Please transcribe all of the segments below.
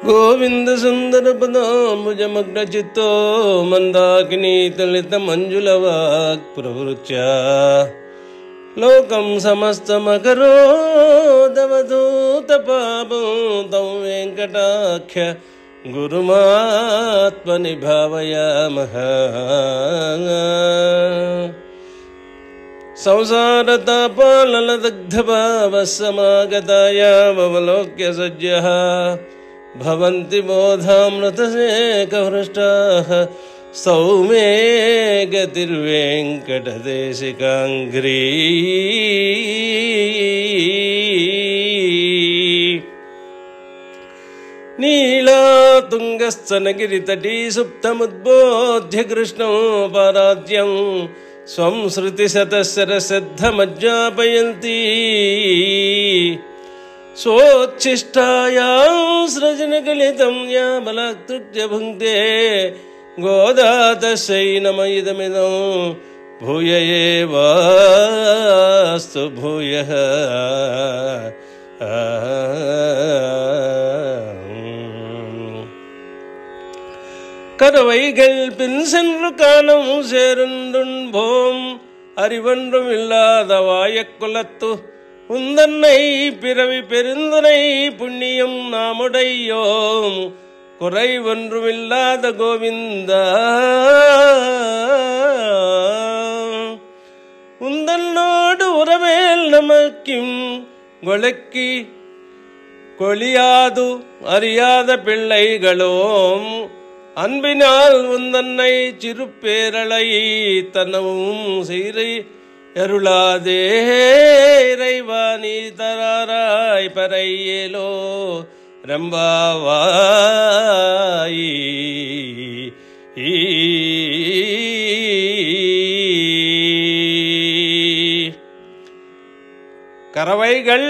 గోవింద సుందర పదాంబుజమగ్న చిత్తో మందాకినీ తలిత మంజుల walk ప్రవృత్య లోకం సమస్తమకరోదవధూత పాపం తం వెంకటాఖ్య గురుమాత్మని భావయామః. సంసారతాపాలదగ్ధభావः సమాగతాయావలోక్య సజ్జః భవంతి బోధామృతసేకహృష్టాః సౌమే గతిర్వేంకటదేశికాంఘ్రీ. నీళాతుంగస్తనగిరితటీ సుప్తముద్బోధ్య కృష్ణం పారాద్యం స్వం శృతిశతశరసిద్ధమజ్జాపయంతి సోచ్ఛిష్టాయాం సృజనగలితం యా బలాక్తృత్య భుంక్తే గోదా తస్యై నమ ఇదమిదం భూయ ఏవాస్తు భూయః. கரவைகள் பின் சென்று காலம் சேருண்டுன்போம் அறிவன்றும் இல்லாத வாயக்குலத்து உந்தன்னை பிறவி பெருந்தனை புண்ணியம் நாமுடையோம் குறைவொன்றுமில்லாத கோவிந்தா. உந்தன்னோடு உறவேல் நமக்கும் கொலைக்கு கொளியாது அறியாத பிள்ளைகளோம் அன்பினால் உந்தன்னை சிறுப்பேரலை தனவும் சீரை அருளாதே இறைவா நீ தராராய் பறையேலோ ரம்பாவாயி. కరవైగల్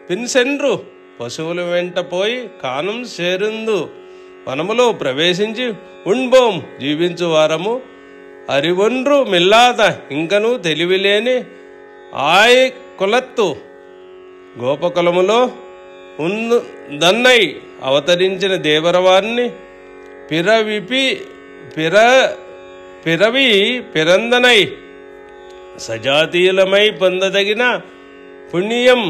పిన్సెండ్రు పశువుల వెంట పోయి కానం చేరుందు వనములో ప్రవేశించి ఉండ్బోం జీవించు వారము అరివొండ్రు మిల్లాద ఇంకను తెలివిలేని ఆయ్ కులత్తు గోపకులములో దన్నై అవతరించిన దేవరవారిని పిరవి పిరందనై సజాతీయులమై పొందదగిన పుణ్యం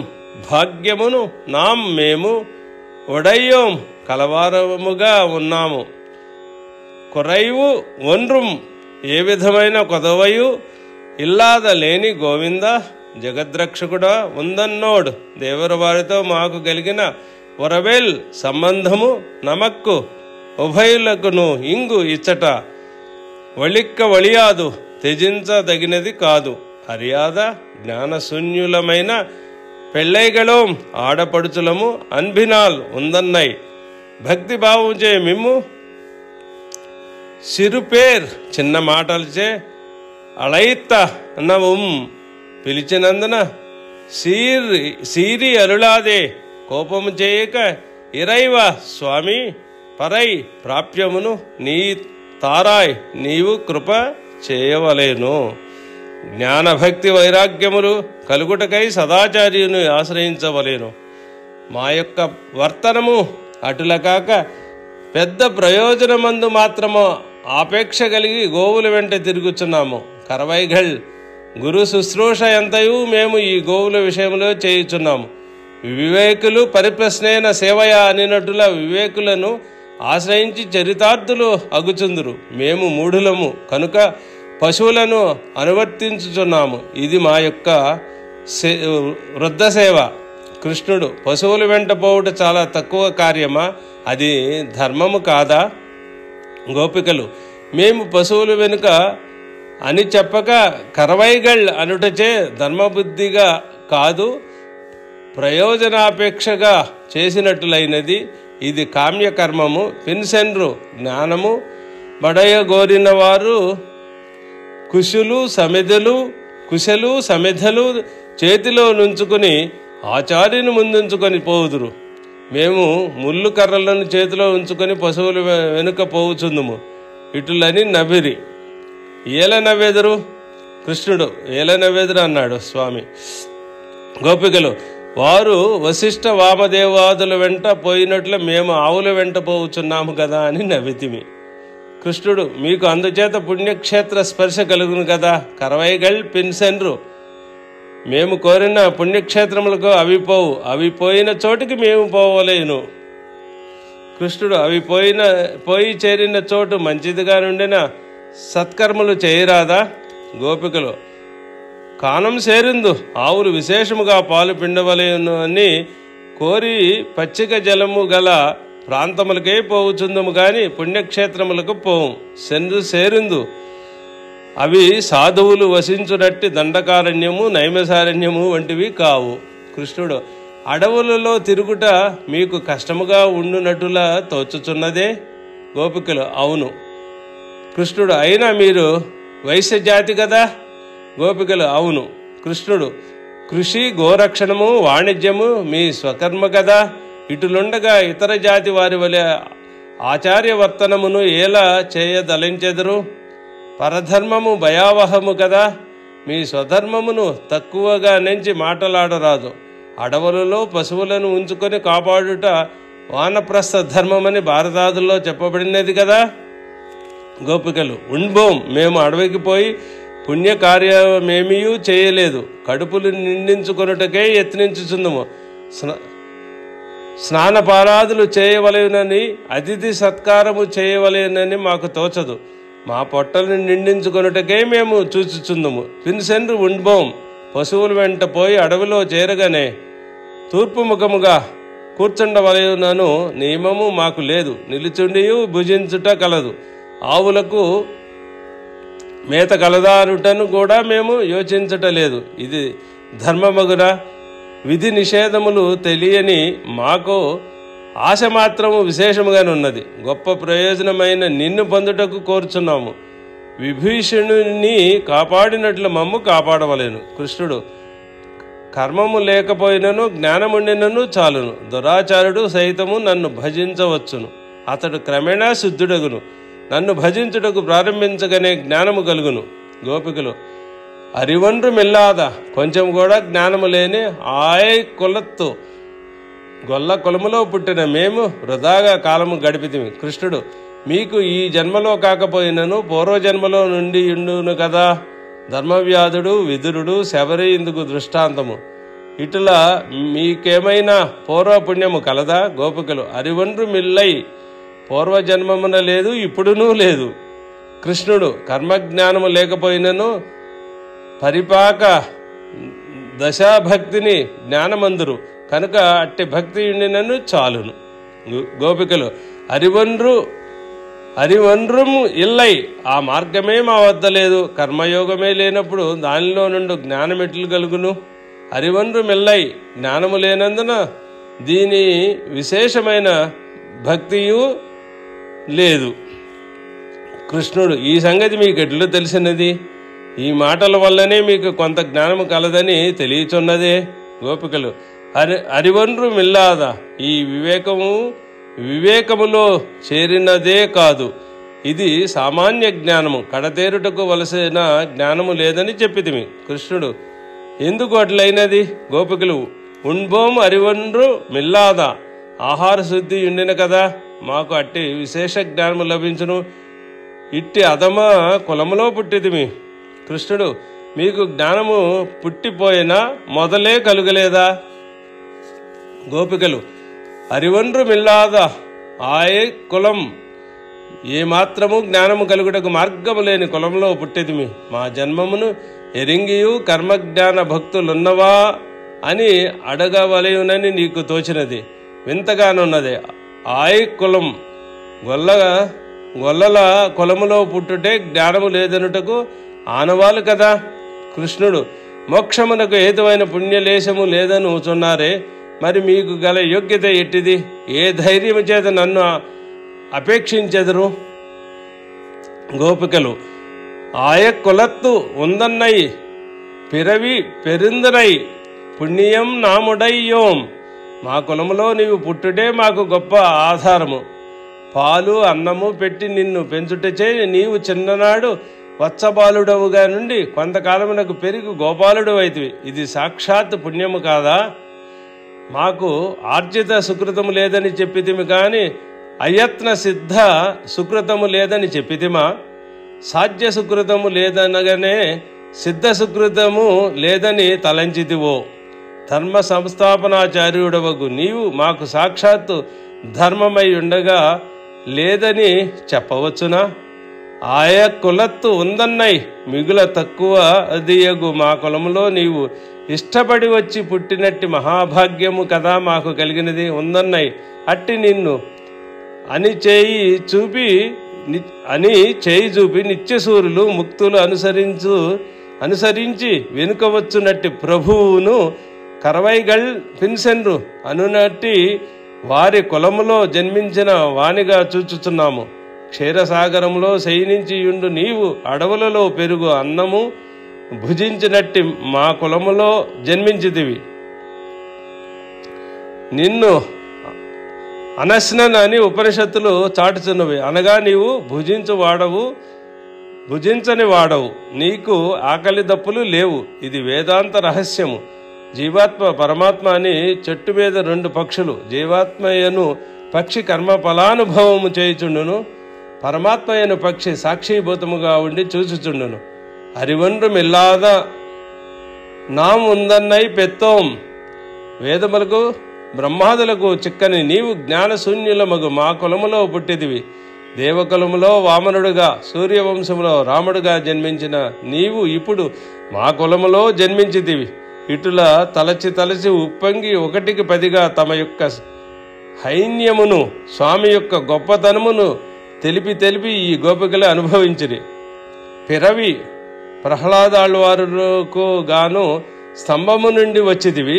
భాగ్యమును నాం మేము ఒడయ్యోం కలవారముగా ఉన్నాము. కొరైవు ఒన్రుం ఏ విధమైన కొదవయు ఇల్లాద లేని గోవింద జగద్రక్షకుడా ఉందన్నోడు దేవర వారితో మాకు కలిగిన వరవేల్ సంబంధము నమక్కు ఉభయులకును ఇంగు ఇచ్చట వళిక్క వళియాదు త్యజించదగినది కాదు. అరియాద జ్ఞానశూన్యులమైన పెళ్ళైగళం ఆడపడుచులము అన్భినాల్ ఉందన్నై భక్తి భావంచే మిమ్ము సిరుపేర్ చిన్న మాటలచే అళయిత్త నవం పిలిచినందున సీరి అరుళాదే కోపము చేయక ఇరైవ స్వామి పరై ప్రాప్యమును నీ తారాయ్ నీవు కృప చేయవలేను. జ్ఞానభక్తి వైరాగ్యములు కలుగుటకై సదాచార్యుని ఆశ్రయించవలేను. మా యొక్క వర్తనము అటుల కాక పెద్ద ప్రయోజనమందు మాత్రము ఆపేక్ష కలిగి గోవుల వెంట తిరుగుచున్నాము. కరవైగల్ గురు శుశ్రూష ఎంతయు మేము ఈ గోవుల విషయంలో చేయుచున్నాము. వివేకులు పరిప్రశ్నైన సేవయ అనినటుల వివేకులను ఆశ్రయించి చరితార్థులు అగుచుందురు. మేము మూఢులము కనుక పశువులను అనువర్తించుచున్నాము. ఇది మా యొక్క వృద్ధ సేవ. కృష్ణుడు పశువుల వెంట పోవుట చాలా తక్కువ కార్యమా? అది ధర్మము కాదా? గోపికలు మేము పశువుల వెనుక అని చెప్పక కరవైగళ్ అనుటచే ధర్మబుద్ధిగా కాదు ప్రయోజనాపేక్షగా చేసినట్టులైనది. ఇది కామ్యకర్మము. పిన్సెండ్రు జ్ఞానము బడయగోరిన వారు కుశలు సమిధలు చేతిలో నుంచుకొని ఆచార్యుని ముందుంచుకొని పోవుదురు. మేము ముళ్ళు కర్రలను చేతిలో ఉంచుకొని పశువులు వెనుక పోవుచుందుము ఇటులని నవ్విరి. ఏల నవ్వెదురు కృష్ణుడు ఏల నవ్వెదురు అన్నాడు స్వామి. గోపికలు వారు వశిష్ఠ వామదేవాదుల వెంట పోయినట్లు మేము ఆవుల వెంట పోవుచున్నాము కదా అని నవ్వితిమి. కృష్ణుడు, మీకు అందుచేత పుణ్యక్షేత్ర స్పర్శ కలుగును కదా, కరవైగళ్ పిన్సెన్రు. మేము కోరిన పుణ్యక్షేత్రములకు అవి పోయిన చోటికి మేము పోవలేను. కృష్ణుడు, పోయి చేరిన చోటు మంచిదిగా నుండిన సత్కర్మలు చేయరాదా? గోపికలు, కానం సేరిందు ఆవులు విశేషముగా పాలు పిండవలేను అని కోరి పచ్చిక జలము గల ప్రాంతములకే పోవుచుందము గాని పుణ్యక్షేత్రములకు పోవు. సేరిందు అవి సాధువులు వసించునట్టి దండకారణ్యము నైమసారణ్యము వంటివి కావు. కృష్ణుడు, అడవులలో తిరుగుట మీకు కష్టముగా ఉండునట్టులా తోచుచున్నదే? గోపికలు, అవును. కృష్ణుడు, అయినా మీరు వైశ్య జాతి కదా? గోపికలు, అవును. కృష్ణుడు, కృషి గోరక్షణము వాణిజ్యము మీ స్వకర్మ కదా. ఇటులుండగా ఇతర జాతి వారి వలె ఆచార్యవర్తనమును ఎలా చేయదలించెదరు? పరధర్మము భయావహము కదా. మీ స్వధర్మమును తక్కువగా నెంచి మాటలాడరాదు. అడవులలో పశువులను ఉంచుకొని కాపాడుట వానప్రస్థ ధర్మమని భారతాదుల్లో చెప్పబడినది కదా. గోపికలు, ఉండ్బోం, మేము అడవికి పోయి పుణ్యకార్యమేమీ చేయలేదు. కడుపులు నిండించుకొనుటకే యత్నించుచుందము. స్నానపానాదులు చేయవలెనని అతిథి సత్కారము చేయవలెనని మాకు తోచదు. మా పొట్టలను నిండించుకొనుటకే మేము చూచుచుందము. పిన్సెన్రు ఉండ్బోం, పశువుల వెంట పోయి అడవిలో చేరగానే తూర్పు ముఖముగా కూర్చుండవలెనను నియమము మాకు లేదు. నిలుచుండియు భుజించుట కలదు. ఆవులకు మేత కలదారుటను కూడా మేము యోచించటలేదు. ఇది ధర్మమగున విధి నిషేధములు తెలియని మాకు ఆశ మాత్రము విశేషముగానున్నది. గొప్ప ప్రయోజనమైన నిన్ను పొందుటకు కోరుచున్నాము. విభీషణుని కాపాడినట్లు మమ్ము కాపాడవలేను. కృష్ణుడు, కర్మము లేకపోయినను జ్ఞానముండినను చాలును. దురాచారుడు సైతము నన్ను భజించవచ్చును. అతడు క్రమేణా శుద్ధుడగును. నన్ను భజించుటకు ప్రారంభించగానే జ్ఞానము కలుగును. గోపికలు, అరివండ్రు మిల్లాద, కొంచెం కూడా జ్ఞానము లేని కులత్తు గొల్ల కులములో పుట్టిన మేము వృధాగా కాలము గడిపితిమి. కృష్ణుడు, మీకు ఈ జన్మలో కాకపోయినను పూర్వజన్మలో నుండి ఉండును కదా. ధర్మవ్యాధుడు విదురుడు శబరి ఇందుకు దృష్టాంతము. ఇటులా మీకేమైనా పూర్వపుణ్యము కలదా? గోపికలు, అరివండ్రు మిల్లై, పూర్వజన్మమున లేదు, ఇప్పుడునూ లేదు. కృష్ణుడు, కర్మజ్ఞానము లేకపోయినను పరిపాక దశాభక్తిని జ్ఞానమందురు కనుక అట్టి భక్తి ఉండినను చాలును. గోపికలు, అరివండ్రుము ఇల్లై, ఆ మార్గమే మా వద్ద లేదు. కర్మయోగమే లేనప్పుడు దానిలో నుండి జ్ఞానం ఎట్లు కలుగును? అరివండ్రు మిల్లై, జ్ఞానము లేనందున దీని విశేషమైన భక్తియు లేదు. కృష్ణుడు, ఈ సంగతి మీకు ఎట్లు తెలిసినది? ఈ మాటల వల్లనే మీకు కొంత జ్ఞానము కలదని తెలియచున్నదే. గోపికలు, అరివండ్రు మిల్లాద, ఈ వివేకములో చేరినదే కాదు. ఇది సామాన్య జ్ఞానము, కడతేరుటకు వలసిన జ్ఞానము లేదని చెప్పితిమి. కృష్ణుడు, ఎందుకు అట్లయినది? గోపికలు, ఉండ్బోం అరివండ్రు మిల్లాద, ఆహార శుద్ధి ఉండిన కదా మాకు అట్టి విశేష జ్ఞానము లభించును. ఇట్టి అధమ కులములో పుట్టితిమి. కృష్ణుడు, మీకు జ్ఞానము పుట్టిపోయినా మొదలే కలుగలేదా? గోపికలు, అరివండ్రు మిల్లాద, ఆయే కులం, ఏమాత్రము జ్ఞానము కలుగుటకు మార్గము లేని కులంలో పుట్టితిమి. మా జన్మమును ఎరింగియు కర్మజ్ఞాన భక్తులున్నవా అని అడగవలయునని నీకు తోచినది. వింతగానున్నది. ఆయ్ కులం, గొల్లల కులములో పుట్టుటే జ్ఞానము లేదనుటకు ఆనవాలు కదా. కృష్ణుడు, మోక్షమునకు హేతువైన పుణ్యలేశము లేదనుచున్నారే, మరి మీకు గల యోగ్యత ఎట్టిది? ఏ ధైర్యము చేత నన్ను అపేక్షించెదరు? గోపికలు, ఆయ కులత్తు ఉందన్నై పిరవి పెరిందరై పుణ్యం నాముడయ్యోం. మా కులములో నీవు పుట్టుటే మాకు గొప్ప ఆధారము. పాలు అన్నము పెట్టి నిన్ను పెంచుటచే నీవు చిన్ననాడు వత్సబాలుడవుగా నుండి కొంతకాలమునకు పెరిగి గోపాలుడు అయితివి. ఇది సాక్షాత్ పుణ్యము కాదా? మాకు ఆర్జిత సుకృతము లేదని చెప్పితిమి కానీ అయత్న సిద్ధ సుకృతము లేదని చెప్పితిమా? సాధ్య సుకృతము లేదనగానే సిద్ధ సుకృతము లేదని తలంచితివో? ధర్మ సంస్థాపనాచార్యుడవగు నీవు మాకు సాక్షాత్తు ధర్మమై ఉండగా లేదని చెప్పవచ్చునా? ఆయా కులత్తు ఉందన్నై మిగుల తక్కువ అదియగు మా కులములో నీవు ఇష్టపడి వచ్చి పుట్టినట్టి మహాభాగ్యము కదా మాకు కలిగినది ఉందన్నై. అట్టి నిన్ను అని చేయి చూపి నిత్యసూరులు ముక్తులు అనుసరించి వెనుకవచ్చునట్టి ప్రభువును కరవైగళ్ పిన్సెన్రు అనునట్టి వారి కులములో జన్మించిన వానిగా చూచుచున్నాము. క్షీరసాగరంలో శయనించియుండు నీవు అడవులలో పెరుగు అన్నము భుజించినట్టి మా కులములో జన్మించితివి. నిన్ను అనశ్నని ఉపనిషత్తులు చాటుచున్నవి. అనగా నీవు భుజించని వాడవు, నీకు ఆకలి దప్పులు లేవు. ఇది వేదాంత రహస్యము. జీవాత్మ పరమాత్మ అని చెట్టు మీద రెండు పక్షులు, జీవాత్మయను పక్షి కర్మ ఫలానుభవము చేయుచుండును, పరమాత్మయను పక్షి సాక్షిభూతముగా ఉండి చూచుచుండును. అరివొండ్రు మిల్లాద నాం ఉందన్నై పెత్తోం. వేదములకు బ్రహ్మాదులకు చిక్కని నీవు జ్ఞానశూన్యులమగు మా కులములో పుట్టిదివి. దేవకులములో వామనుడుగా, సూర్యవంశములో రాముడుగా జన్మించిన నీవు ఇప్పుడు మా కులములో జన్మించితివి. ఇటుల తలచి ఉప్పొంగి 1కి 10గా తమ యొక్క హైన్యమును, స్వామి యొక్క గొప్పతనమును తెలిపి ఈ గోపికలు అనుభవించిరి. పిరవి ప్రహ్లాదాళ్వారుకు గాను స్తంభము నుండి వచ్చితివి.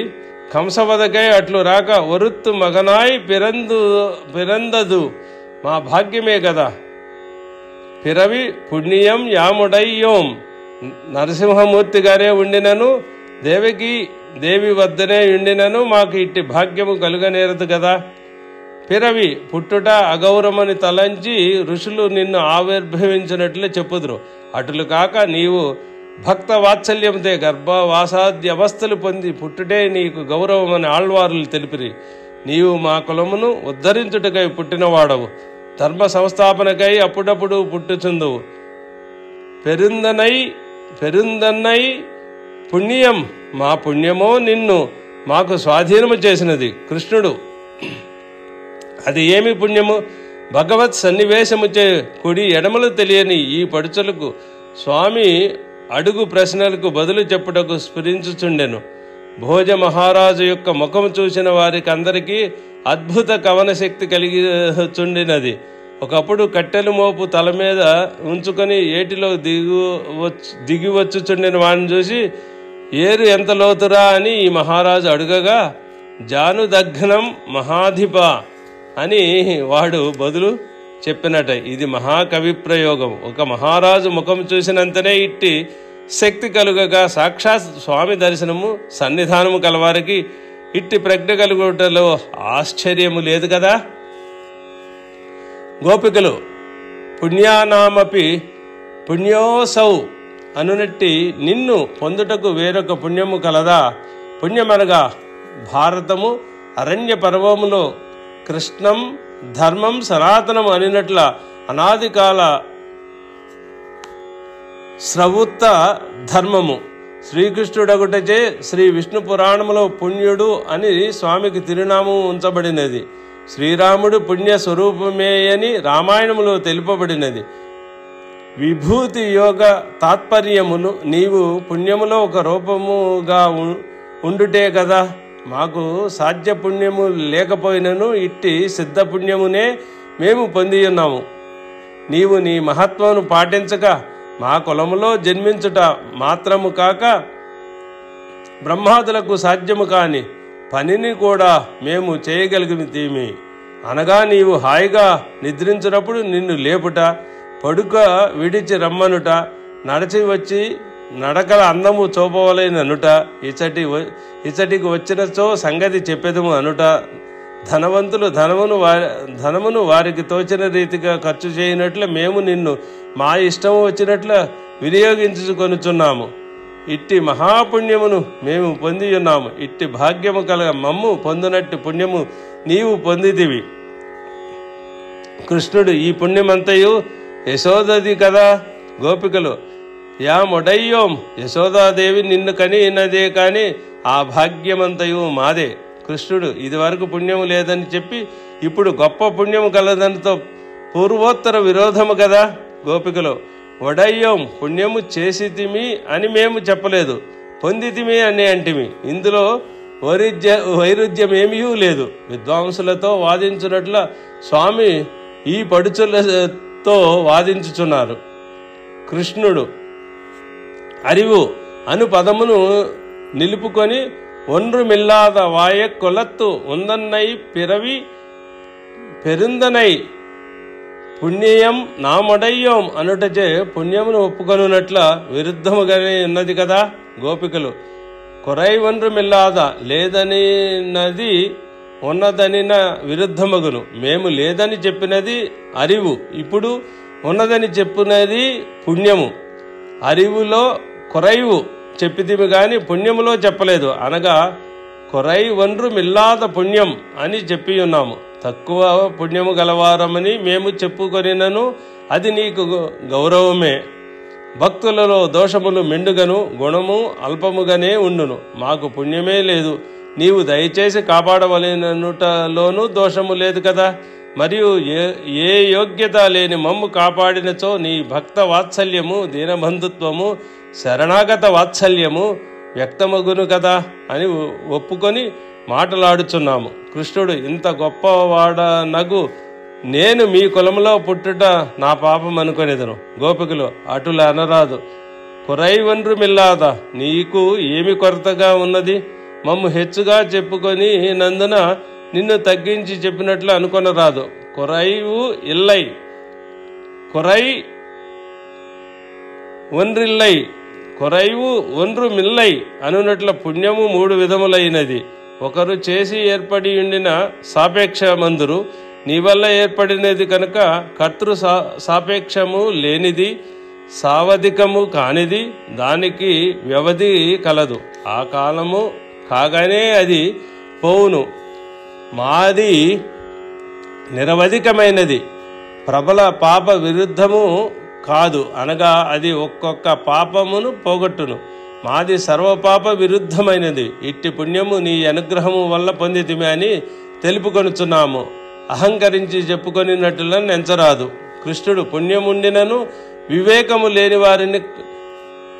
కంసవదకై అట్లు రాక ఒరుత్తు మగనాయ్ పిరందదు మా భాగ్యమే కదా. పిరవి పుణ్యం యాముడయ్యోం. నరసింహమూర్తి గారే ఉండినను, దేవి వద్దనే ఉండినను మాకు ఇట్టి భాగ్యము కలుగనేరదు కదా. పిరవి పుట్టుట అగౌరమని తలంచి ఋషులు నిన్ను ఆవిర్భవించినట్లే చెప్పుదురు. అటులు కాక నీవు భక్త వాత్సల్యంతో గర్భవాసాద్య అవస్థలు పొంది పుట్టుటే నీకు గౌరవమని ఆళ్వారులు తెలిపిరి. నీవు మా కులమును ఉద్ధరించుటకై పుట్టినవాడవు. ధర్మ సంస్థాపనకై అప్పుడప్పుడు పుట్టుచుందువు. పెరుందన్నై పుణ్యం. మా పుణ్యమో నిన్ను మాకు స్వాధీనము చేసినది. కృష్ణుడు అది ఏమి పుణ్యము? భగవత్ సన్నివేశముచే కుడి ఎడమలు తెలియని ఈ పడుచులకు స్వామి అడుగు ప్రశ్నలకు బదులు చెప్పుటకు స్ఫురించుచుండెను. భోజ మహారాజు యొక్క ముఖము చూసిన వారికి అందరికీ అద్భుత కవన శక్తి కలిగిచుండినది. ఒకప్పుడు కట్టెలు మోపు తల మీద ఉంచుకొని ఏటిలో దిగివచ్చుచుండిన వాడిని చూసి ఏరు ఎంత లోతురా అని ఈ మహారాజు అడుగగా, జానుదఘ్నం మహాధిప అని వాడు బదులు చెప్పినట. ఇది మహాకవి ప్రయోగం. ఒక మహారాజు ముఖం చూసినంతనే ఇట్టి శక్తి కలుగగా సాక్షాత్ స్వామి దర్శనము సన్నిధానము కలవారికి ఇట్టి ప్రజ్ఞ కలుగుటలో ఆశ్చర్యము లేదు కదా. గోపికలు పుణ్యానామపి పుణ్యోసౌ అనునట్టి నిన్ను పొందుటకు వేరొక పుణ్యము కలదా? పుణ్యమనగా భారతము అరణ్య పర్వములో కృష్ణం ధర్మం సనాతనం అనినట్ల అనాదికాల స్రవుత్త ధర్మము. శ్రీకృష్ణుడొకటచే శ్రీ విష్ణు పురాణములో పుణ్యుడు అని స్వామికి తిరునామం ఉంచబడినది. శ్రీరాముడు పుణ్య స్వరూపమే అని రామాయణములో తెలుపబడినది. విభూతి యోగ తాత్పర్యమును నీవు పుణ్యములో ఒక రూపముగా ఉండుటే కదా. మాకు సాధ్య పుణ్యము లేకపోయినను ఇట్టి సిద్ధ పుణ్యమునే మేము పొంది ఉన్నాము. నీవు నీ మహత్వమును పాటించక మా కులములో జన్మించుట మాత్రము కాక బ్రహ్మాదులకు సాధ్యము కాని పనిని కూడా మేము చేయగలిగితేమి. అనగా నీవు హాయిగా నిద్రించినప్పుడు నిన్ను లేపుట, పడుక విడిచి రమ్మనుట, నడిచి వచ్చి నడకల అందము చూపవలెననుట, ఇచ్చటికి వచ్చినచో సంగతి చెప్పెదము అనుట, ధనవంతులు ధనమును వారికి తోచిన రీతిగా ఖర్చు చేయనట్లు మేము నిన్ను మా ఇష్టము వచ్చినట్లు వినియోగించుకొనుచున్నాము. ఇట్టి మహాపుణ్యమును మేము పొంది ఉన్నాము. ఇట్టి భాగ్యము కలగ మమ్ము పొందునట్టి పుణ్యము నీవు పొందితివి. కృష్ణుడు ఈ పుణ్యమంతయు యశోదది కదా. గోపికలు యా మొడయ్యోం, యశోదాదేవి నిన్ను కనినదే కాని ఆ భాగ్యమంతయు మాదే. కృష్ణుడు ఇదివరకు పుణ్యము లేదని చెప్పి ఇప్పుడు గొప్ప పుణ్యము కలదనితో పూర్వోత్తర విరోధము కదా. గోపికలు వడయ్యోం, పుణ్యము చేసితిమి అని మేము చెప్పలేదు, పొందితిమి అని అంటిమి. ఇందులో వైరుధ్యమేమీ లేదు. విద్వాంసులతో వాదించున్నట్ల స్వామి ఈ పడుచులతో వాదించుచున్నారు. కృష్ణుడు అరివు అను పదమును నిలుపుకొని ఒన్రుమిల్లాద వాయ కొలత్తు ఉందన్నై పిరవి పెరుందనై పుణ్యం నామొడయ్యోం అనుటచే పుణ్యమును ఒప్పుకొనున్నట్ల విరుద్ధముగానే ఉన్నది కదా. గోపికలు కొరై ఒన్రుమిల్లాద లేదనినది ఉన్నదనిన విరుద్ధమగును. మేము లేదని చెప్పినది అరివు, ఇప్పుడు ఉన్నదని చెప్పినది పుణ్యము. అరివులో కొరైవు చెప్పితిమి గాని పుణ్యములో చెప్పలేదు అనగా కొరై ఒన్రు మిల్లాద పుణ్యం అని చెప్పి ఉన్నాము. తక్కువ పుణ్యము గలవారమని మేము చెప్పుకొనినను అది నీకు గౌరవమే. భక్తులలో దోషములు మెండుగను గుణము అల్పముగానే ఉండును. మాకు పుణ్యమే లేదు, నీవు దయచేసి కాపాడవలెననుటలోనూ దోషము లేదు కదా. మరియు ఏ యోగ్యత లేని మమ్ము కాపాడినచో నీ భక్త వాత్సల్యము దీనబంధుత్వము శరణాగత వాత్సల్యము వ్యక్తమగును కదా అని ఒప్పుకొని మాటలాడుచున్నాము. కృష్ణుడు ఇంత గొప్పవాడనగు నేను మీ కులంలో పుట్టుట నా పాపం అనుకొనిదను. గోపికలు అటుల అనరాదు. కొరై ఒన్రు మిల్లాద, నీకు ఏమి కొరతగా ఉన్నది? మమ్ము హెచ్చుగా చెప్పుకొని నందున నిన్ను తగ్గించి చెప్పినట్లు అనుకొనరాదు. కొరైవు ఇల్లై, కొరై ఒన్రిల్లై, కొరైవు ఒన్రు మిల్లై అనున్నట్ల పుణ్యము 3 విధములైనది. ఒకరు చేసి ఏర్పడి ఉండిన సాపేక్ష మందురు, నీ వల్ల ఏర్పడినది కనుక కర్తృ సాపేక్షము లేనిది, సావధికము కానిది, దానికి వ్యవధి కలదు. ఆ కాలము కాగానే అది పోవును. మాది నిరవధికమైనది, ప్రబల పాప విరుద్ధము కాదు అనగా అది ఒక్కొక్క పాపమును పోగొట్టును. మాది సర్వపాప విరుద్ధమైనది. ఇట్టి పుణ్యము నీ అనుగ్రహము వల్ల పొందితిమి అని తెలుపుకొనుచున్నాము. అహంకరించి చెప్పుకొనినట్లుగా నెంచరాదు. కృష్ణుడు పుణ్యముండినను వివేకము లేని వారిని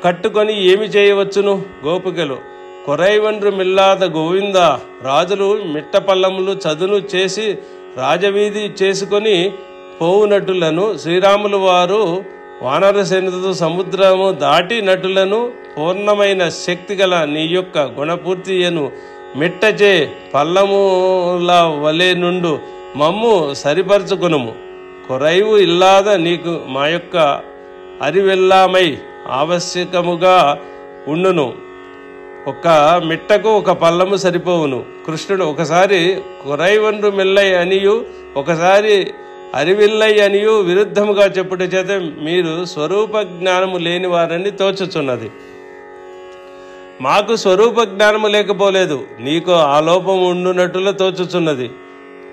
కట్టుకొని ఏమి చేయవచ్చును? గోపికలు కొరై ఒన్రు మిల్లాద గోవింద, రాజులు మిట్టపల్లములు చదును చేసి రాజవీధి చేసుకొని పోవునటులను శ్రీరాములు వారు వానరసేనతో సముద్రము దాటి నటులను పూర్ణమైన శక్తి గల నీ యొక్క గుణపూర్తియను మిట్టచే పల్లముల వలె నుండు మమ్ము సరిపరచుకొనుము. కొరైవు ఇల్లాద నీకు మా యొక్క అరివెల్లామై ఆవశ్యకముగా ఉండును. ఒక మిట్టకు ఒక పల్లము సరిపోవును. కృష్ణుడు ఒకసారి కొరై ఒన్రు మిల్లై అనియు ఒకసారి అరివిల్లై అనియు విరుద్ధముగా చెప్పుట చేత మీరు స్వరూప జ్ఞానము లేని వారని తోచుచున్నది. మాకు స్వరూప జ్ఞానము లేకపోలేదు, నీకు ఆ లోపం ఉండునట్టులా తోచుచున్నది.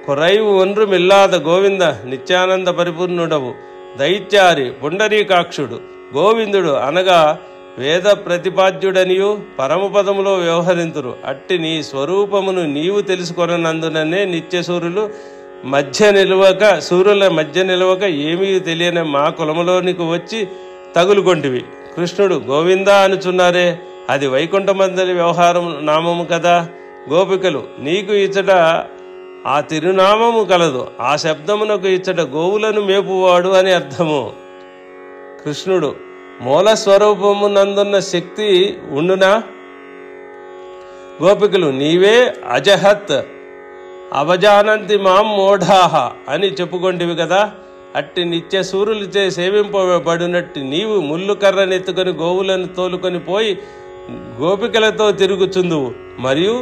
కొరైవు ఒన్రు మిల్లాద గోవింద, నిత్యానంద పరిపూర్ణుడవు, దైత్యారి పుండరీకాక్షుడు, గోవిందుడు అనగా వేద ప్రతిపాద్యుడనియు పరమపదములో వ్యవహరింతురు. అట్టి నీ స్వరూపమును నీవు తెలుసుకొనందుననే నిత్య సూర్యుల మధ్య నిలవక ఏమీ తెలియని మా కులములోనికి వచ్చి తగులుకొంటివి. కృష్ణుడు గోవింద అనుచున్నారే, అది వైకుంఠమందరి వ్యవహారం నామము కదా. గోపికలు నీకు ఇచ్చట ఆ తిరునామము కలదు, ఆ శబ్దమునకు ఇచ్చట గోవులను మేపువాడు అని అర్థము. కృష్ణుడు మూల స్వరూపము నందున్న శక్తి ఉండునా? గోపికలు నీవే అజహత్ అవజానంతి మాం మోఢాహ అని చెప్పుకొంటివి కదా. అట్టి నిత్య సూర్యులచే సేవింపబడినట్టు నీవు ముళ్ళు కర్రనెత్తుకొని గోవులను తోలుకొని పోయి గోపికలతో తిరుగుచుందువు. మరియు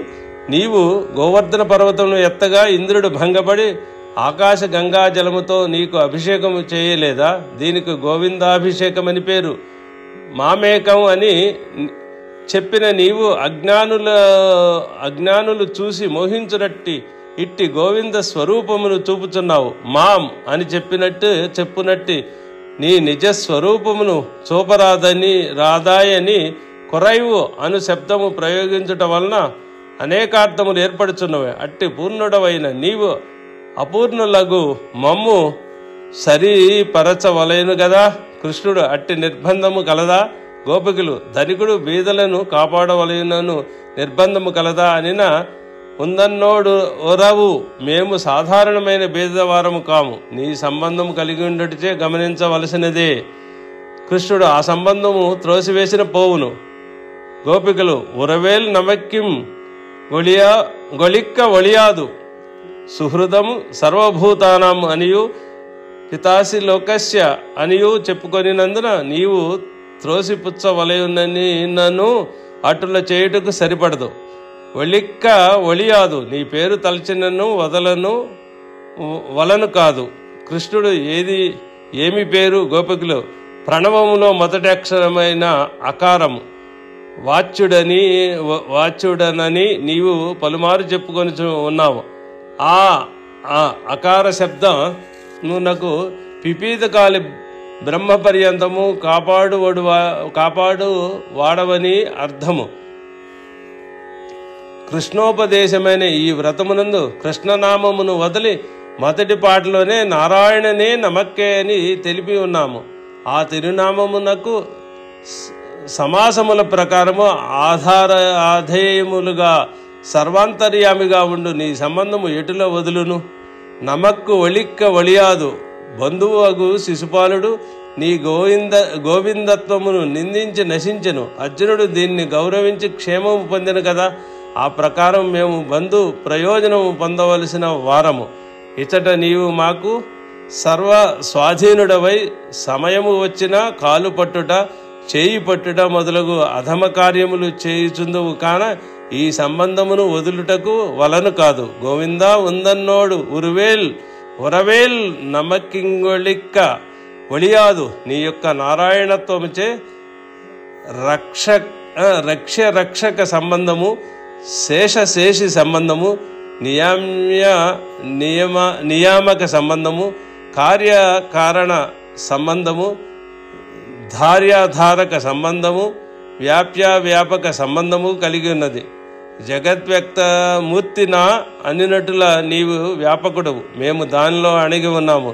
నీవు గోవర్ధన పర్వతమును ఎత్తగా ఇంద్రుడు భంగపడి ఆకాశ గంగా జలముతో నీకు అభిషేకము చేయలేదా? దీనికి గోవిందాభిషేకం అని పేరు. మామేకం అని చెప్పిన నీవు అజ్ఞానులు చూసి మోహించునట్టి ఇట్టి గోవింద స్వరూపమును చూపుచున్నావు. మాం అని చెప్పునట్టి నీ నిజ స్వరూపమును రాదాయని కొరైవు అను శబ్దము ప్రయోగించుట వలన అనేకార్థములు ఏర్పడుచున్నవి. అట్టి పూర్ణుడవైన నీవు అపూర్ణులగు మమ్ము సరిపరచవలేను గదా. కృష్ణుడు అట్టి నిర్బంధము కలదా? గోపికలు ధనికుడు బీదలను కాపాడవలెనను నిర్బంధము కలదా అనిన ఉందన్నోడు ఒరవు మేము సాధారణమైన బీదవారము కాము. నీ సంబంధము కలిగి ఉండటిచే గమనించవలసినదే. కృష్ణుడు ఆ సంబంధము త్రోసివేసిన పోవును. గోపికలు ఉరవేల్ నమక్కిం గొళిక్క ఒళియాదు సుహృదము సర్వభూతానం అనియు పితాసి లోకస్య అనియు చెప్పుకొనినందున నీవు త్రోసిపుచ్చవలయునని నన్ను అటుల చేయుటకు సరిపడదు. ఒళిక్క ఒళియాదు నీ పేరు తలచినను వలను కాదు. కృష్ణుడు ఏమి పేరు? గోపికలు ప్రణవములో మొదటి అక్షరమైన అకారము వాచ్యుడనని నీవు పలుమారు చెప్పుకొని ఉన్నావు. ఆ అకార శబ్దం నాకు పిపీతకాలి బ్రహ్మ పర్యంతము కాపాడు వాడవని అర్థము. కృష్ణోపదేశమైన ఈ వ్రతమునందు కృష్ణనామమును వదిలి మొదటి పాటలోనే నారాయణనే నమక్కే అని తెలిపి ఉన్నాము. ఆ తిరునామమునకు సమాసముల ప్రకారము ఆధేయములుగా సర్వాంతర్యామిగా ఉండు నీ సంబంధము ఎటులో వదులును? నమక్కు ఒళిక్క ఒళియాదు బంధువు అగు శిశుపాలుడు నీ గోవిందత్వమును నిందించి నశించెను. అర్జునుడు దీన్ని గౌరవించి క్షేమము పొందిన కదా. ఆ ప్రకారం మేము బంధు ప్రయోజనము పొందవలసిన వారము. ఇచ్చట నీవు మాకు సర్వ స్వాధీనుడవై సమయము వచ్చిన కాలు పట్టుట చేయి పట్టుట మొదలగు అధమ కార్యములు చేయుచుందువు కాన ఈ సంబంధమును వదులుటకు వలను కాదు. గోవిందా ఉందన్నోడు ఉరవేల్ నమకింగొళిక్క ఒళియాదు నీ యొక్క నారాయణత్వముచే రక్షక సంబంధము శేషి సంబంధము నియామక సంబంధము కార్యకారణ సంబంధము ధార్యాధారక సంబంధము వ్యాపక సంబంధము కలిగి ఉన్నది. జగద్వ్యక్తమూర్తినా అనినట్టుల నీవు వ్యాపకుడవు, మేము దానిలో అణిగి ఉన్నాము.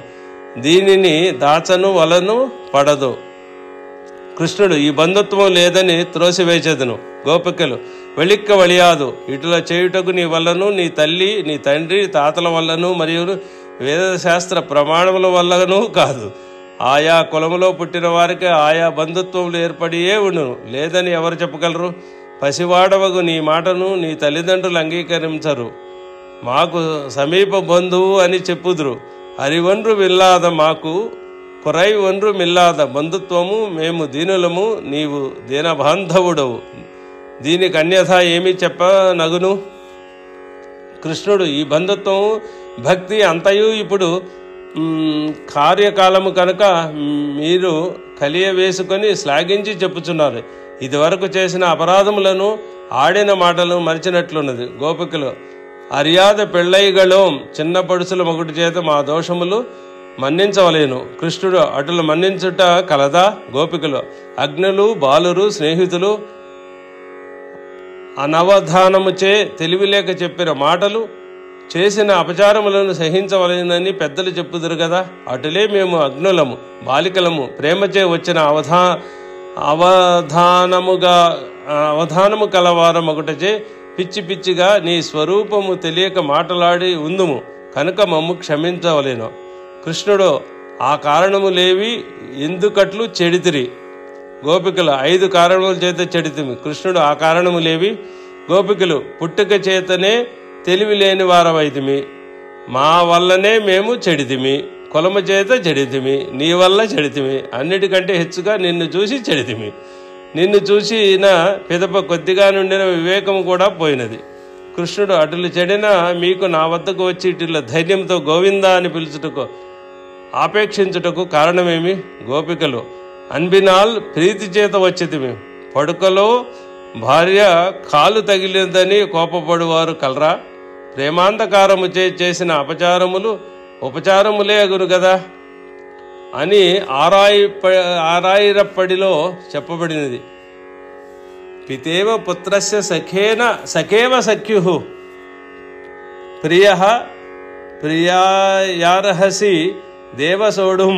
దీనిని దాచను వలను పడదు. కృష్ణుడు ఈ బంధుత్వం లేదని త్రోసివేసేదను. గోపికలు వెళిక్క వలియాదు ఇటుల చేయుటకు నీ వల్లను నీ తల్లి నీ తండ్రి తాతల వల్లను మరియు వేదశాస్త్ర ప్రమాణముల వల్లను కాదు. ఆయా కులములో పుట్టిన వారికి ఆయా బంధుత్వములు ఏర్పడియే ఉండును. లేదని ఎవరు చెప్పగలరు? పసివాడవగు నీ మాటను నీ తల్లిదండ్రులు అంగీకరించరు. మాకు సమీప బంధువు అని చెప్పుదురు. అరివన్రు విల్లాద మాకు కురై వన్రు మిల్లాద బంధుత్వము మేము దీనులము నీవు దీనబాంధవుడవు. దీనికి అన్యథా ఏమి చెప్పనగును? కృష్ణుడు ఈ బంధుత్వం భక్తి అంతయు ఇప్పుడు కార్యకాలము కనుక మీరు కలియ వేసుకొని శ్లాఘించి చెప్పుచున్నారు. ఇదివరకు చేసిన అపరాధములను ఆడిన మాటలు మరిచినట్లున్నది. గోపికలు అర్యాద పెళ్ళైగళం చిన్న పడుసుల మొగుటి చేత మా దోషములు మన్నించవలేను. కృష్ణుడు అటులు మన్నించుట కలదా? గోపికలు అగ్నులు బాలురు స్నేహితులు అనవధానముచే తెలివిలేక చెప్పిన మాటలు చేసిన అపచారములను సహించవలెనని పెద్దలు చెప్పుదురు కదా. అటులే మేము అగ్నులము బాలికలము ప్రేమచే వచ్చిన అవధానము కలవారమొకటచే పిచ్చి పిచ్చిగా నీ స్వరూపము తెలియక మాటలాడి ఉందుము కనుక మమ్ము క్షమించవలేను. కృష్ణుడు ఆ కారణములేవి ఎందుకట్లు చెడితిరి? గోపికలు 5 కారణముల చేత చెడితిమి. కృష్ణుడు ఆ కారణములేవి? గోపికలు పుట్టుక చేతనే తెలివి లేని వారమైతిమి, మా వల్లనే మేము చెడితిమి, కులము చేత చెడితిమి, నీ వల్ల చెడితిమి, అన్నిటికంటే హెచ్చుగా నిన్ను చూసి చెడితిమి. నిన్ను చూసిన పిదప కొద్దిగా నుండిన వివేకము కూడా పోయినది. కృష్ణుడు అటులు చెడిన మీకు నా వద్దకు వచ్చి ఇటుల ధైర్యంతో గోవిందా అని పిలుచుటకు ఆపేక్షించుటకు కారణమేమి? గోపికలు అన్బినాల్ ప్రీతి చేత వచ్చితిమి, పడుకలో భార్య కాలు తగిలిందని కోపపడువారు కలరా? ప్రేమాంధకారము చేసిన అపచారములు ఉపచారములే అగును కదా అని ఆరాయిరప్పడిలో చెప్పబడినది. పితేవ పుత్రస్య సఖేవ సఖ్యు ప్రియాయార్హసి దేవసోఢుం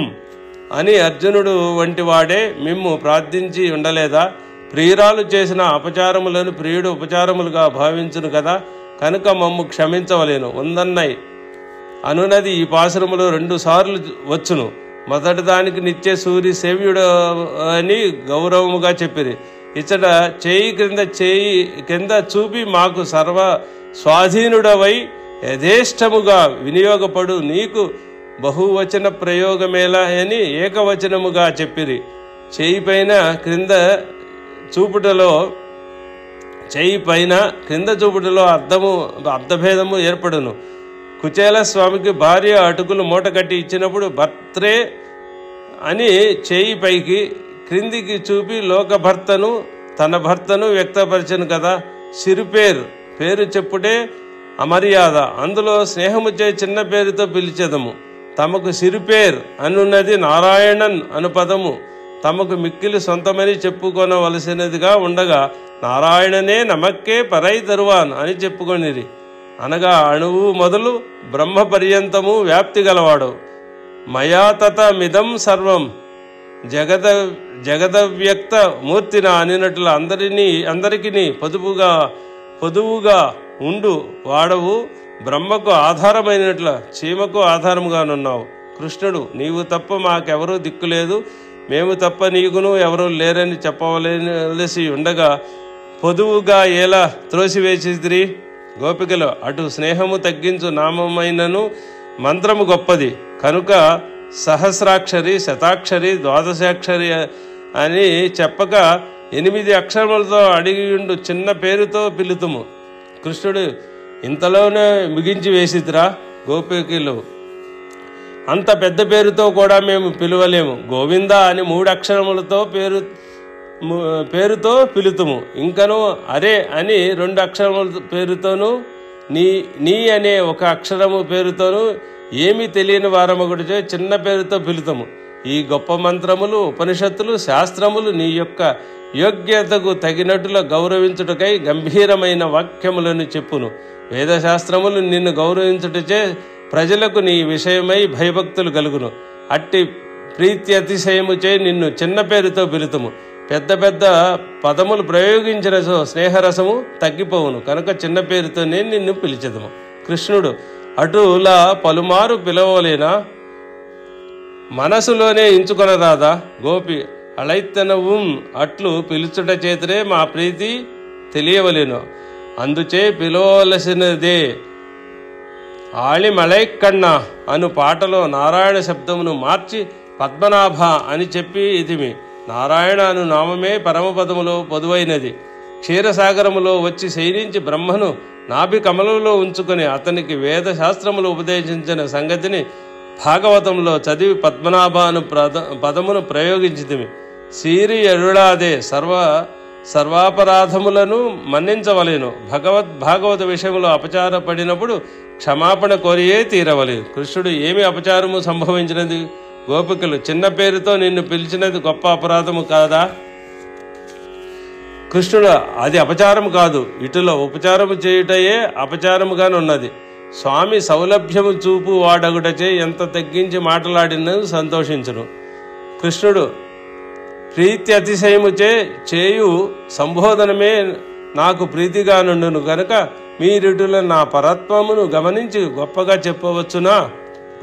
అని అర్జునుడు వంటి వాడే మిమ్ము ప్రార్థించి ఉండలేదా? ప్రియురాలు చేసిన అపచారములను ప్రియుడు ఉపచారములుగా భావించును కదా, కనుక మమ్ము క్షమించవలేను ఉందన్నై అనునది ఈ పాసురములో 2 సార్లు వచ్చును. మొదటి దానికి నిత్య సూర్య సేవ్యుడు అని గౌరవముగా చెప్పిరి. ఇచ్చట చేయి కింద చూపి మాకు సర్వ స్వాధీనుడవై యథేష్టముగా వినియోగపడు నీకు బహువచన ప్రయోగమేలా అని ఏకవచనముగా చెప్పిరి. చేయి పైన క్రింద చూపుటలో అర్థభేదము ఏర్పడును. కుచేల స్వామికి భార్య అటుకులు మూట కట్టి ఇచ్చినప్పుడు భర్త్రే అని చేయి పైకి క్రిందికి చూపి లోకభర్తను తన భర్తను వ్యక్తపరచను కదా. పేరు చెప్పుటే అమర్యాద, అందులో స్నేహముచే చిన్న పేరుతో పిలిచెదము. తమకు సిరిపేర్ అనున్నది నారాయణన్ అను పదము తమకు మిక్కిలి సొంతమని చెప్పుకొనవలసినదిగా ఉండగా నారాయణనే నమక్కే పరై తరువాన్ అని చెప్పుకొనిరి. అనగా అణువు మొదలు బ్రహ్మ పర్యంతము వ్యాప్తి గలవాడు. మయా తతమిదం సర్వం జగదవ్యక్త మూర్తిన అనినట్లు అందరికీ పొదువుగా ఉండు వాడవు. బ్రహ్మకు ఆధారమైనట్ల చీమకు ఆధారముగానున్నావు. కృష్ణుడు నీవు తప్ప మాకెవరూ దిక్కులేదు, మేము తప్ప నీకును ఎవరూ లేరని చెప్పవలసి ఉండగా పొదువుగా ఎలా త్రోసివేసిద్రి? గోపికలు అటు స్నేహము తగ్గించు నామమైనను మంత్రము గొప్పది కనుక సహస్రాక్షరి, శతాక్షరి, ద్వాదశాక్షరి అని చెప్పక 8 అక్షరములతో అడిగియుండు చిన్న పేరుతో పిలుతుము. కృష్ణుడు ఇంతలోనే ముగించి వేసిద్రా? గోపికలు అంత పెద్ద పేరుతో కూడా మేము పిలువలేము. గోవింద అని 3 అక్షరములతో పేరుతో పిలుతుము. ఇంకను అరే అని 2 అక్షరముల పేరుతోనూ నీ అనే 1 అక్షరము పేరుతోనూ ఏమీ తెలియని వారమొకటిచే చిన్న పేరుతో పిలుతము. ఈ గొప్ప మంత్రములు, ఉపనిషత్తులు, శాస్త్రములు నీ యొక్క యోగ్యతకు తగినట్టుగా గౌరవించుటకై గంభీరమైన వాక్యములను చెప్పును. వేదశాస్త్రములు నిన్ను గౌరవించుటచే ప్రజలకు నీ విషయమై భయభక్తులు కలుగును. అట్టి ప్రీతి అతిశయముచే నిన్ను చిన్న పేరుతో పిలుతుము. పెద్ద పెద్ద పదములు ప్రయోగించిన స్నేహరసము తగ్గిపోవును కనుక చిన్న పేరుతోనే నిన్ను పిలిచెదము. కృష్ణుడు అటులా పలుమారు పిలవలేనా? మనసులోనే ఎంచుకొనరాదా? గోపి అళైత్తనవు అట్లు పిలుచుట చేతనే మా ప్రీతి తెలియవలేను. అందుచే పిలవలసినదే. ఆళిమళైక్కಣ್ణ అను పాటలో నారాయణ శబ్దమును మార్చి పద్మనాభ అని చెప్పి ఇదిమి. నారాయణ అను నామమే పరమపదములో పొదువైనది. క్షీరసాగరములో వచ్చి శయనించి బ్రహ్మను నాభి కమలంలో ఉంచుకొని అతనికి వేద శాస్త్రములు ఉపదేశించిన సంగతిని భాగవతంలో చదివి పద్మనాభ అను పదమును ప్రయోగించితిమి. సీరి ఎరుడాదే సర్వాపరాధములను మన్నించవలేను. భాగవత విషయంలో అపచారపడినప్పుడు క్షమాపణ కోరియే తీరవలేదు. కృష్ణుడు ఏమి అపచారము సంభవించినది? గోపికలు చిన్న పేరుతో నిన్ను పిలిచినది గొప్ప అపరాధము కాదా? కృష్ణుడు అది అపచారం కాదు, ఇటులో ఉపచారము చేయుటయే అపచారముగానున్నది. స్వామి సౌలభ్యము చూపు వాడగుటచే ఎంత తగ్గించి మాట్లాడిన సంతోషించును. కృష్ణుడు ప్రీతి అతిశయముచే చేయు సంబోధనమే నాకు ప్రీతిగా నుండును గనుక మీరిటుల నా పరత్వమును గమనించి గొప్పగా చెప్పవచ్చునా?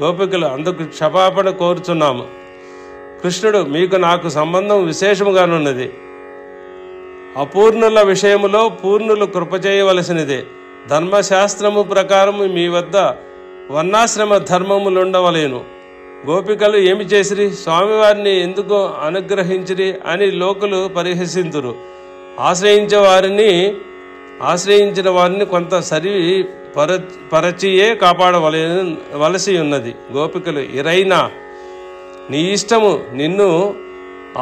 గోపికలు అందుకు క్షమాపణ కోరుచున్నాము. కృష్ణుడు మీకు నాకు సంబంధం విశేషముగానున్నది. అపూర్ణుల విషయములో పూర్ణులు కృప చేయవలసినదే. ధర్మశాస్త్రము ప్రకారము మీ వద్ద వర్ణాశ్రమ ధర్మములుండవలేను. గోపికలు ఏమి చేసిరి? స్వామివారిని ఎందుకు అనుగ్రహించిరి అని లోకులు పరిహసింతురు. ఆశ్రయించిన వారిని కొంత పరచియే కాపాడవలసి ఉన్నది. గోపికలు ఇరైనా నీ ఇష్టము, నిన్ను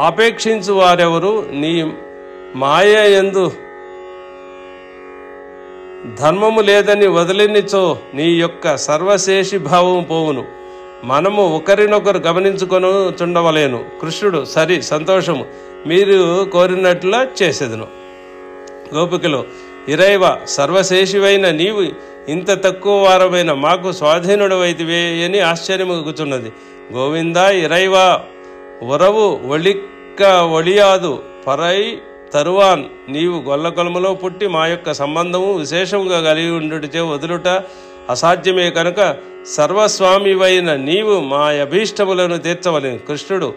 ఆపేక్షించు వారెవరు? నీ మాయ యందు ధర్మము లేదని వదిలినిచో నీ యొక్క సర్వశేషి భావం పోవును. మనము ఒకరినొకరు గమనించుకొని చుండవలేను. కృష్ణుడు సరి, సంతోషము, మీరు కోరినట్లా చేసేదను. గోపికలు, ఇరైవ సర్వశేషివైన నీవు ఇంత తక్కువ వారమైన మాకు స్వాధీనుడవైతివే అని ఆశ్చర్యమగుచున్నది. గోవింద ఇరైవ ఉరవు ఒళిక్క ఒళియాదు పరై తరువాన్, నీవు గొల్లకొలములో పుట్టి మా యొక్క సంబంధము విశేషముగా కలిగి ఉండుటచే వదులుట అసాధ్యమే కనుక సర్వస్వామివైన నీవు మా అభీష్టములను తీర్చవలెను. కృష్ణుడు,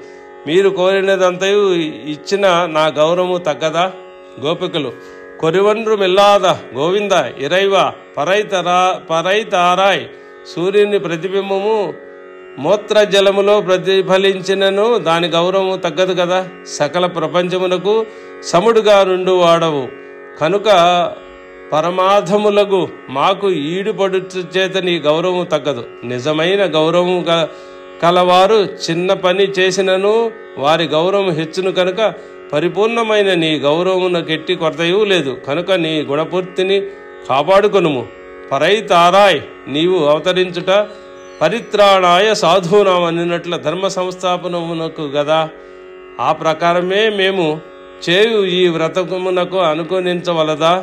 మీరు కోరినదంతయు ఇచ్చిన నా గౌరవము తగ్గదా? గోపికలు, కొరివన్రు మిల్లాద గోవింద ఇరైవ పరైతారాయ్, సూర్యుని ప్రతిబింబము మూత్ర జలములో ప్రతిఫలించినను దాని గౌరవము తగ్గదు కదా. సకల ప్రపంచమునకు సముడుగా నుండు వాడవు కనుక పరమాధములకు మాకు ఈడుపడు చేత నీ గౌరవము తగ్గదు. నిజమైన గౌరవము కలవారు చిన్న పని చేసినను వారి గౌరవం హెచ్చును కనుక పరిపూర్ణమైన నీ గౌరవమునకెట్టి కొరతయూ లేదు కనుక నీ గుణపూర్తిని కాపాడుకొనుము. పరైతారాయ్, నీవు అవతరించుట పరిత్రాణాయ సాధూనాం అన్నట్ల ధర్మ సంస్థాపనమునకు గదా. ఆ ప్రకారమే మేము చేయు ఈ వ్రతమునకు అనుకూలించవలదా?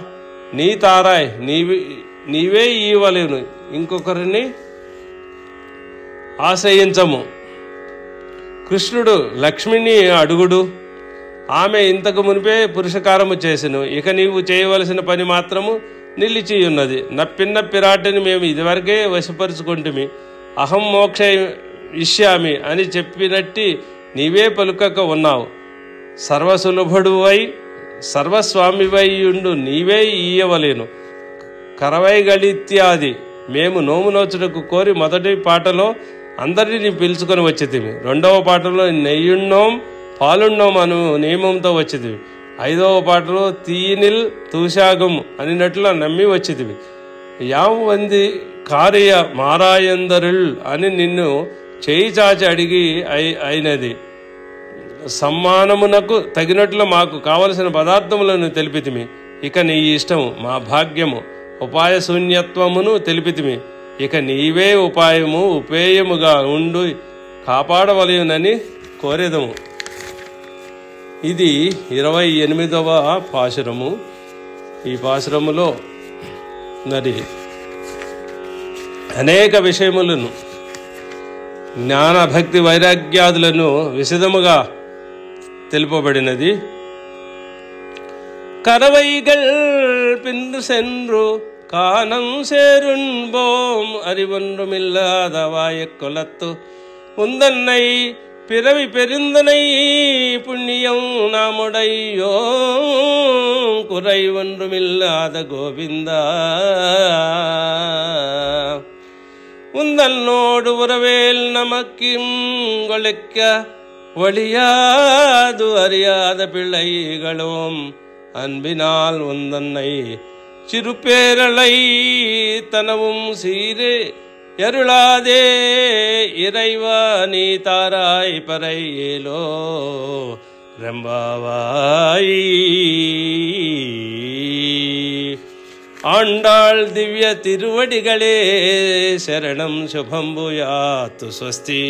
నీ తారాయ్, నీవే ఇవ్వలేను, ఇంకొకరిని ఆశ్రయించము. కృష్ణుడు లక్ష్మిని అడుగుడు, ఆమె ఇంతకు మునిపే పురుషకారము చేసెను, ఇక నీవు చేయవలసిన పని మాత్రము నిలిచి ఉన్నది. నప్పిన్న పిరాటిని మేము ఇదివరకే వశపరుచుకుంటుమి. అహం మోక్ష ఇష్యామి అని చెప్పినట్టి నీవే పలుకక ఉన్నావు. సర్వసులభుడువై సర్వస్వామివై ఉండు నీవే ఇయ్యవలేను. కరవైగళిత్యాది మేము నోము నోచుటకు కోరి మొదటి పాటలో అందరినీ పిలుచుకొని వచ్చేదివి. రెండవ పాటలో నెయ్యున్నోం పాలున్నోం అను నియమంతో వచ్చేదివి. ఐదవ పాటలో తీనిల్ తూషాగం అనినట్లు నమ్మి వచ్చేదివి. యావంది కార్య మారాయందరుల్ అని నిన్ను చేయి చాచి అడిగి అయినది. సమ్మానమునకు తగినట్లు మాకు కావలసిన పదార్థములను తెలిపితిమి. ఇక నీ ఇష్టము, మా భాగ్యము, ఉపాయ శూన్యత్వమును తెలిపితిమి. ఇక నీవే ఉపాయము ఉపేయముగా ఉండు కాపాడవలయునని కోరేదము. ఇది 28వ పాశురము. ఈ పాశురములో మరి అనేక విషయములను జ్ఞాన భక్తి వైరాగ్యాదులను విశదముగా తెలుపబడినది. కరవైగల్ పిన్ను సెన్రు కానం సేరున్బోం அறிவொன்றுமில்லாதவாய கொலத்து உந்தன்னை பிறவி பெருந்தனை புண்ணியம் நாமுடையோ குறை ஒன்றுமில்லாத கோவிந்தா உந்தன்னோடு உறவேல் நமக்கும் கொலைக்க ஒளியாது அறியாத பிள்ளைகளும் அன்பினால் உந்தன்னை சிறுபேரலை தனவும் சீரே எருளாதே இறைவா நீ தாராய் பறையேலோ ரெம்பாவாய். ஆண்டாள் திவ்ய திருவடிகளே சரணம் சுபம்புயாத்து ஸ்வஸ்தி.